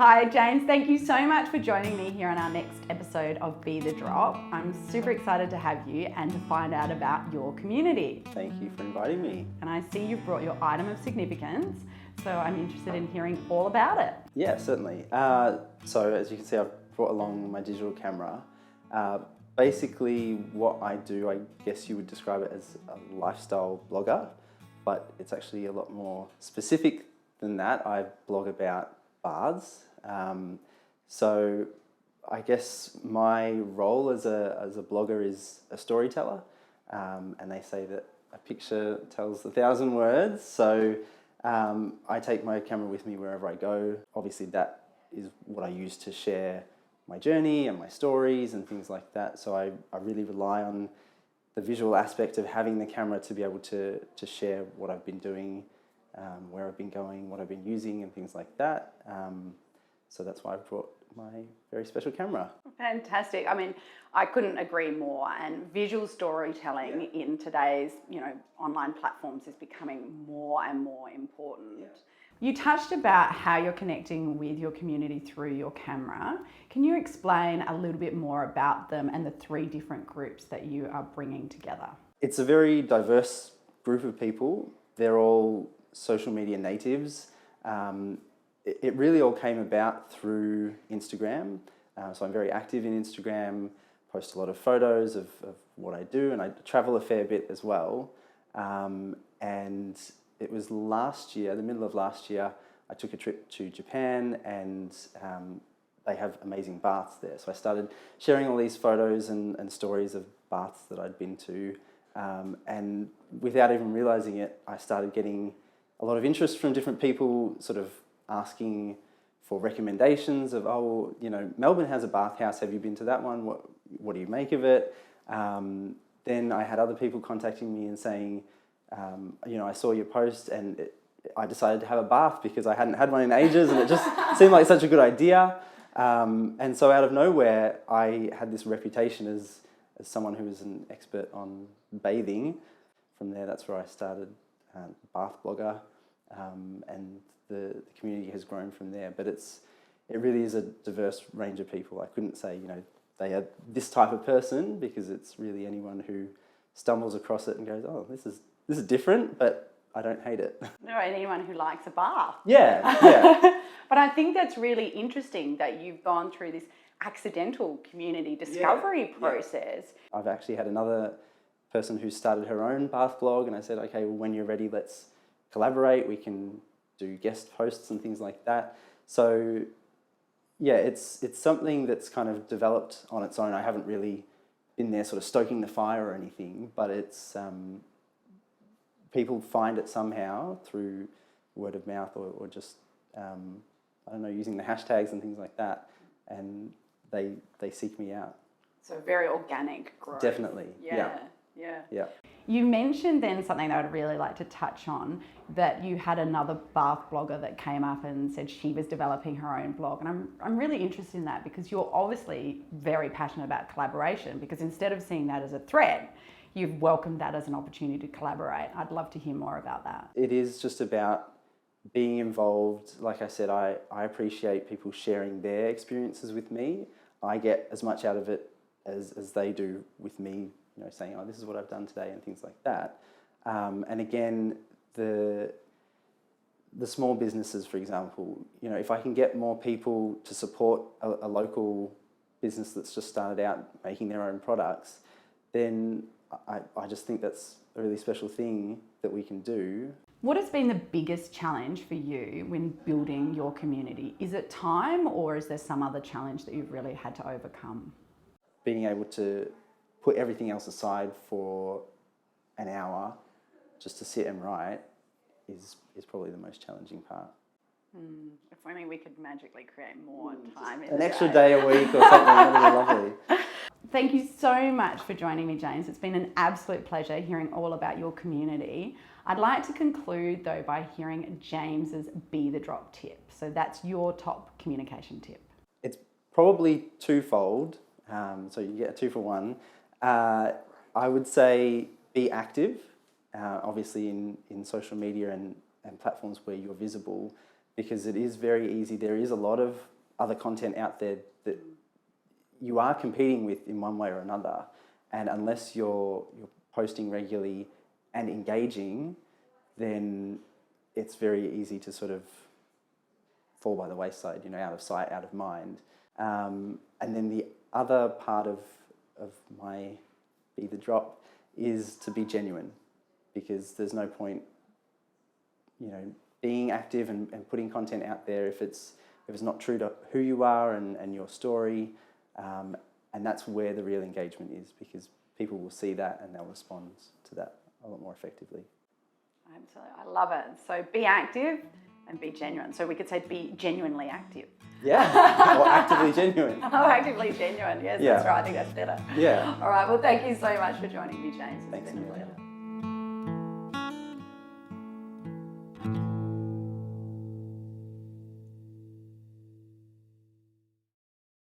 Hi James, thank you so much for joining me here on our next episode of Be The Drop. I'm super excited to have you and to find out about your community. Thank you for inviting me. And I see you've brought your item of significance, so I'm interested in hearing all about it. Yeah, certainly. So as you can see, I've brought along my digital camera. Basically what I do, I guess you would describe it as a lifestyle blogger, but it's actually a lot more specific than that. I blog about baths. So I guess my role as a blogger is a storyteller, and they say that a picture tells 1,000 words. So I take my camera with me wherever I go. Obviously that is what I use to share my journey and my stories and things like that. So I really rely on the visual aspect of having the camera to be able to share what I've been doing, where I've been going, what I've been using and things like that. So that's why I brought my very special camera. Fantastic. I mean, I couldn't agree more. And visual storytelling in today's, online platforms is becoming more and more important. Yeah. You touched about how you're connecting with your community through your camera. Can you explain a little bit more about them and the 3 different groups that you are bringing together? It's a very diverse group of people. They're all social media natives. It really all came about through Instagram. So I'm very active in Instagram, post a lot of photos of what I do, and I travel a fair bit as well. And it was last year, the middle of last year, I took a trip to Japan, and they have amazing baths there. So I started sharing all these photos and stories of baths that I'd been to. And without even realizing it, I started getting a lot of interest from different people, sort of asking for recommendations of, Melbourne has a bathhouse, have you been to that one? What do you make of it? Then I had other people contacting me and saying, I saw your post and I decided to have a bath because I hadn't had one in ages and it just seemed like such a good idea. And so out of nowhere, I had this reputation as someone who was an expert on bathing. From there, that's where I started Bath Blogger, and the community has grown from there. But it really is a diverse range of people. I couldn't say, they are this type of person, because it's really anyone who stumbles across it and goes, oh, this is different, but I don't hate it. No, anyone who likes a bath. Yeah. But I think that's really interesting that you've gone through this accidental community discovery process. Yeah. I've actually had another person who started her own bath blog, and I said, okay, well, when you're ready, let's collaborate. We can do guest posts and things like that. So yeah, it's something that's kind of developed on its own. I haven't really been there sort of stoking the fire or anything, but it's people find it somehow through word of mouth or just using the hashtags and things like that, and they seek me out. So very organic growth. Definitely. Yeah. Yeah. You mentioned then something that I'd really like to touch on, that you had another bath blogger that came up and said she was developing her own blog. And I'm really interested in that, because you're obviously very passionate about collaboration, because instead of seeing that as a threat, you've welcomed that as an opportunity to collaborate. I'd love to hear more about that. It is just about being involved. Like I said, I appreciate people sharing their experiences with me. I get as much out of it as they do with me, saying, oh, this is what I've done today and things like that. And again, the small businesses, for example, if I can get more people to support a local business that's just started out making their own products, then I just think that's a really special thing that we can do. What has been the biggest challenge for you when building your community? Is it time, or is there some other challenge that you've really had to overcome? Being able to put everything else aside for an hour just to sit and write is probably the most challenging part. If only we could magically create more time. An extra day a week or something, that would be lovely. Thank you so much for joining me, James. It's been an absolute pleasure hearing all about your community. I'd like to conclude though by hearing James's Be The Drop tip. So that's your top communication tip. It's probably twofold, so you get a 2 for 1. I would say be active, obviously in social media and platforms where you're visible, because it is very easy. There is a lot of other content out there that you are competing with in one way or another. And unless you're posting regularly and engaging, then it's very easy to sort of fall by the wayside, you know, out of sight, out of mind. And then the other part of my Be The Drop is to be genuine, because there's no point, you know, being active and putting content out there if it's not true to who you are and your story. And that's where the real engagement is, because people will see that and they'll respond to that a lot more effectively. Absolutely, I love it. So be active and be genuine. So we could say be genuinely active. Yeah, or actively genuine. Oh, actively genuine. Yes, Yeah. that's right. I think that's better. Yeah. All right. Well, thank you so much for joining me, James. It's Thanks, been a Amelia. pleasure.